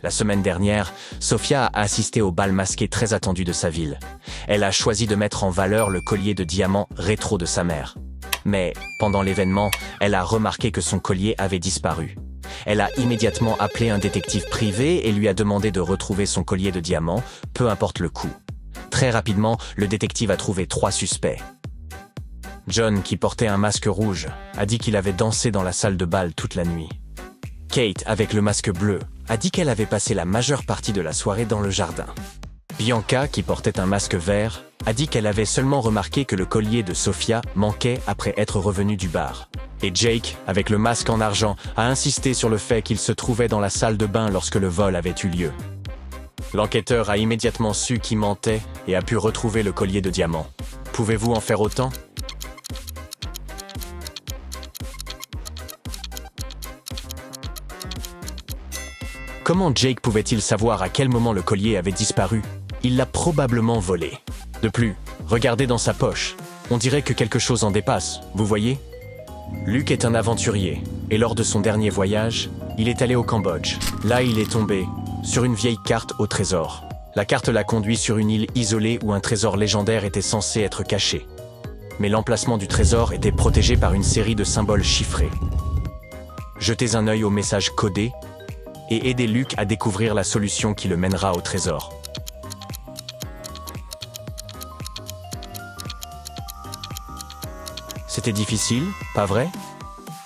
La semaine dernière, Sofia a assisté au bal masqué très attendu de sa ville. Elle a choisi de mettre en valeur le collier de diamants rétro de sa mère. Mais, pendant l'événement, elle a remarqué que son collier avait disparu. Elle a immédiatement appelé un détective privé et lui a demandé de retrouver son collier de diamants, peu importe le coût. Très rapidement, le détective a trouvé 3 suspects. John, qui portait un masque rouge, a dit qu'il avait dansé dans la salle de bal toute la nuit. Kate, avec le masque bleu, a dit qu'elle avait passé la majeure partie de la soirée dans le jardin. Bianca, qui portait un masque vert, a dit qu'elle avait seulement remarqué que le collier de Sofia manquait après être revenu du bar. Et Jake, avec le masque en argent, a insisté sur le fait qu'il se trouvait dans la salle de bain lorsque le vol avait eu lieu. L'enquêteur a immédiatement su qui mentait et a pu retrouver le collier de diamants. Pouvez-vous en faire autant? Comment Jake pouvait-il savoir à quel moment le collier avait disparu? Il l'a probablement volé. De plus, regardez dans sa poche. On dirait que quelque chose en dépasse, vous voyez? Luke est un aventurier, et lors de son dernier voyage, il est allé au Cambodge. Là, il est tombé sur une vieille carte au trésor. La carte l'a conduit sur une île isolée où un trésor légendaire était censé être caché. Mais l'emplacement du trésor était protégé par une série de symboles chiffrés. Jetez un œil au message codé et aidez Luke à découvrir la solution qui le mènera au trésor. C'était difficile, pas vrai?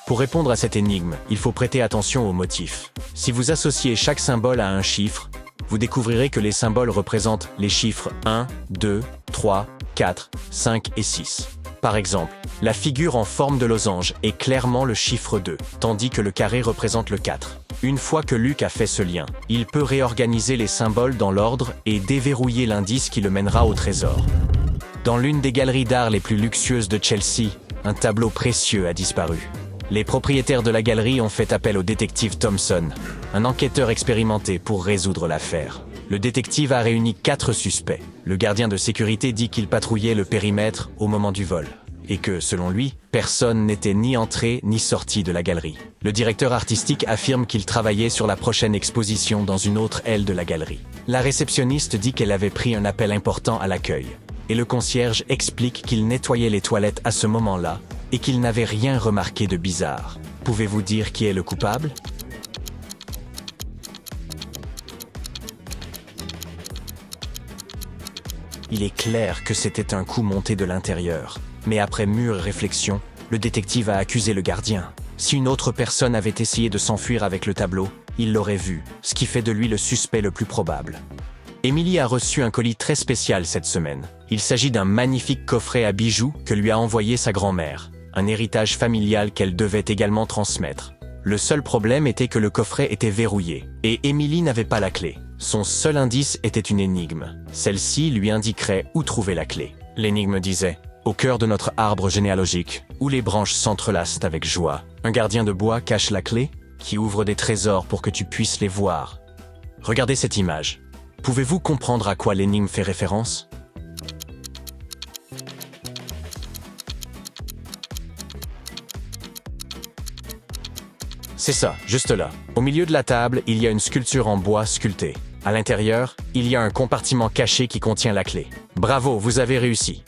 Pour répondre à cette énigme, il faut prêter attention aux motifs. Si vous associez chaque symbole à un chiffre, vous découvrirez que les symboles représentent les chiffres 1, 2, 3, 4, 5 et 6. Par exemple, la figure en forme de losange est clairement le chiffre 2, tandis que le carré représente le 4. Une fois que Luke a fait ce lien, il peut réorganiser les symboles dans l'ordre et déverrouiller l'indice qui le mènera au trésor. Dans l'une des galeries d'art les plus luxueuses de Chelsea, un tableau précieux a disparu. Les propriétaires de la galerie ont fait appel au détective Thompson, un enquêteur expérimenté pour résoudre l'affaire. Le détective a réuni 4 suspects. Le gardien de sécurité dit qu'il patrouillait le périmètre au moment du vol, et que, selon lui, personne n'était ni entré ni sorti de la galerie. Le directeur artistique affirme qu'il travaillait sur la prochaine exposition dans une autre aile de la galerie. La réceptionniste dit qu'elle avait pris un appel important à l'accueil. Et le concierge explique qu'il nettoyait les toilettes à ce moment-là et qu'il n'avait rien remarqué de bizarre. Pouvez-vous dire qui est le coupable? Il est clair que c'était un coup monté de l'intérieur. Mais après mûre réflexion, le détective a accusé le gardien. Si une autre personne avait essayé de s'enfuir avec le tableau, il l'aurait vu, ce qui fait de lui le suspect le plus probable. Emily a reçu un colis très spécial cette semaine. Il s'agit d'un magnifique coffret à bijoux que lui a envoyé sa grand-mère, un héritage familial qu'elle devait également transmettre. Le seul problème était que le coffret était verrouillé, et Emily n'avait pas la clé. Son seul indice était une énigme. Celle-ci lui indiquerait où trouver la clé. L'énigme disait « Au cœur de notre arbre généalogique, où les branches s'entrelacent avec joie, un gardien de bois cache la clé qui ouvre des trésors pour que tu puisses les voir. » Regardez cette image. Pouvez-vous comprendre à quoi l'énigme fait référence? C'est ça, juste là. Au milieu de la table, il y a une sculpture en bois sculptée. À l'intérieur, il y a un compartiment caché qui contient la clé. Bravo, vous avez réussi.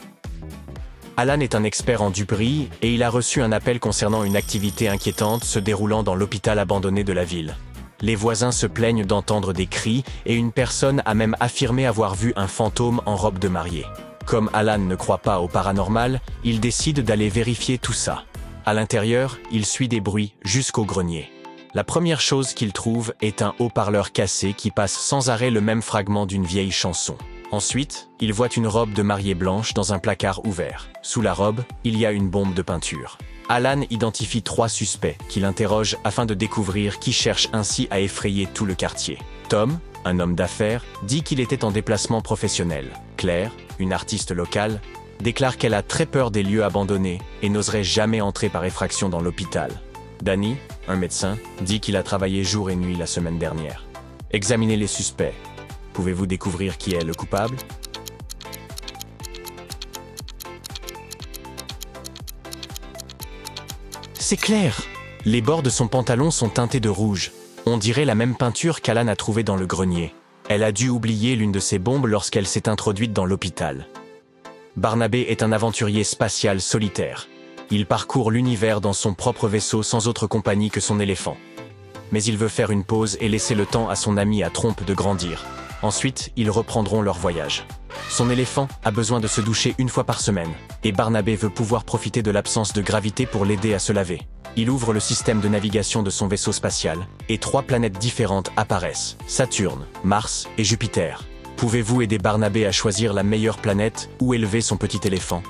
Alan est un expert en duperie et il a reçu un appel concernant une activité inquiétante se déroulant dans l'hôpital abandonné de la ville. Les voisins se plaignent d'entendre des cris et une personne a même affirmé avoir vu un fantôme en robe de mariée. Comme Alan ne croit pas au paranormal, il décide d'aller vérifier tout ça. À l'intérieur, il suit des bruits jusqu'au grenier. La première chose qu'il trouve est un haut-parleur cassé qui passe sans arrêt le même fragment d'une vieille chanson. Ensuite, il voit une robe de mariée blanche dans un placard ouvert. Sous la robe, il y a une bombe de peinture. Alan identifie 3 suspects qu'il interroge afin de découvrir qui cherche ainsi à effrayer tout le quartier. Tom, un homme d'affaires, dit qu'il était en déplacement professionnel. Claire, une artiste locale, déclare qu'elle a très peur des lieux abandonnés et n'oserait jamais entrer par effraction dans l'hôpital. Danny, un médecin, dit qu'il a travaillé jour et nuit la semaine dernière. Examinez les suspects. Pouvez-vous découvrir qui est le coupable? C'est clair! Les bords de son pantalon sont teintés de rouge. On dirait la même peinture qu'Alan a trouvée dans le grenier. Elle a dû oublier l'une de ses bombes lorsqu'elle s'est introduite dans l'hôpital. Barnabé est un aventurier spatial solitaire. Il parcourt l'univers dans son propre vaisseau sans autre compagnie que son éléphant. Mais il veut faire une pause et laisser le temps à son ami à trompe de grandir. Ensuite, ils reprendront leur voyage. Son éléphant a besoin de se doucher une fois par semaine, et Barnabé veut pouvoir profiter de l'absence de gravité pour l'aider à se laver. Il ouvre le système de navigation de son vaisseau spatial, et 3 planètes différentes apparaissent, Saturne, Mars et Jupiter. Pouvez-vous aider Barnabé à choisir la meilleure planète ou élever son petit éléphant?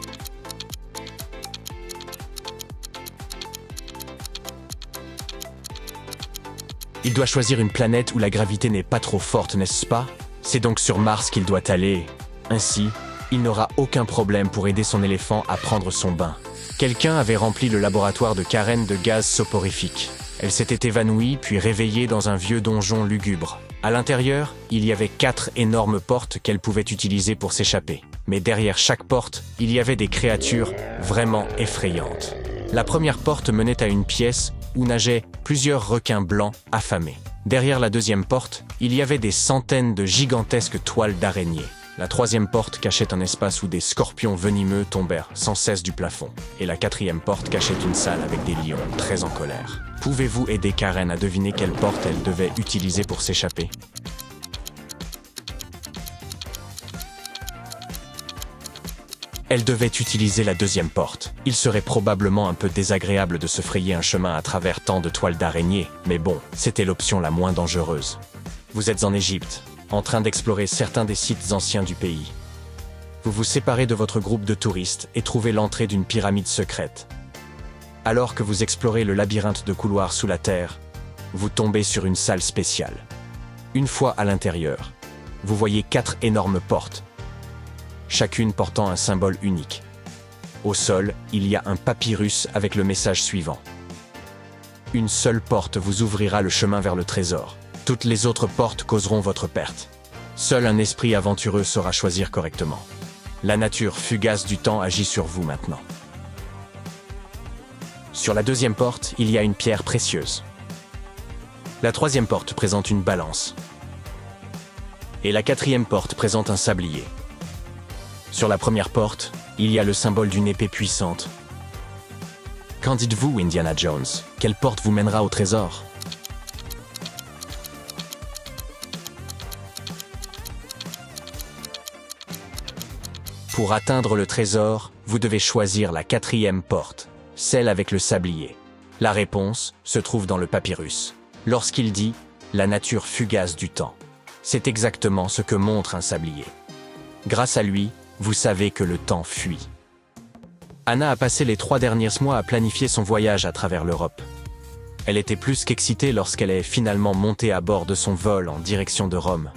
Il doit choisir une planète où la gravité n'est pas trop forte, n'est-ce pas? C'est donc sur Mars qu'il doit aller. Ainsi, il n'aura aucun problème pour aider son éléphant à prendre son bain. Quelqu'un avait rempli le laboratoire de Karen de gaz soporifique. Elle s'était évanouie puis réveillée dans un vieux donjon lugubre. À l'intérieur, il y avait 4 énormes portes qu'elle pouvait utiliser pour s'échapper. Mais derrière chaque porte, il y avait des créatures vraiment effrayantes. La première porte menait à une pièce où nageaient plusieurs requins blancs affamés. Derrière la deuxième porte, il y avait des centaines de gigantesques toiles d'araignées. La troisième porte cachait un espace où des scorpions venimeux tombèrent sans cesse du plafond. Et la quatrième porte cachait une salle avec des lions très en colère. Pouvez-vous aider Karen à deviner quelle porte elle devait utiliser pour s'échapper? Elle devait utiliser la deuxième porte. Il serait probablement un peu désagréable de se frayer un chemin à travers tant de toiles d'araignées, mais bon, c'était l'option la moins dangereuse. Vous êtes en Égypte, en train d'explorer certains des sites anciens du pays. Vous vous séparez de votre groupe de touristes et trouvez l'entrée d'une pyramide secrète. Alors que vous explorez le labyrinthe de couloirs sous la terre, vous tombez sur une salle spéciale. Une fois à l'intérieur, vous voyez 4 énormes portes, chacune portant un symbole unique. Au sol, il y a un papyrus avec le message suivant. Une seule porte vous ouvrira le chemin vers le trésor. Toutes les autres portes causeront votre perte. Seul un esprit aventureux saura choisir correctement. La nature fugace du temps agit sur vous maintenant. Sur la deuxième porte, il y a une pierre précieuse. La troisième porte présente une balance. Et la quatrième porte présente un sablier. Sur la première porte, il y a le symbole d'une épée puissante. Qu'en dites-vous, Indiana Jones? Quelle porte vous mènera au trésor? Pour atteindre le trésor, vous devez choisir la quatrième porte, celle avec le sablier. La réponse se trouve dans le papyrus. Lorsqu'il dit « la nature fugace du temps », c'est exactement ce que montre un sablier. Grâce à lui, vous savez que le temps fuit. Anna a passé les 3 derniers mois à planifier son voyage à travers l'Europe. Elle était plus qu'excitée lorsqu'elle est finalement montée à bord de son vol en direction de Rome.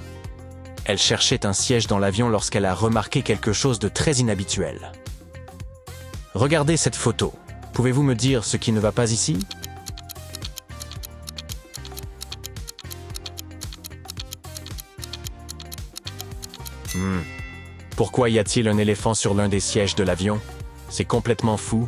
Elle cherchait un siège dans l'avion lorsqu'elle a remarqué quelque chose de très inhabituel. Regardez cette photo. Pouvez-vous me dire ce qui ne va pas ici? Pourquoi y a-t-il un éléphant sur l'un des sièges de l'avion? C'est complètement fou.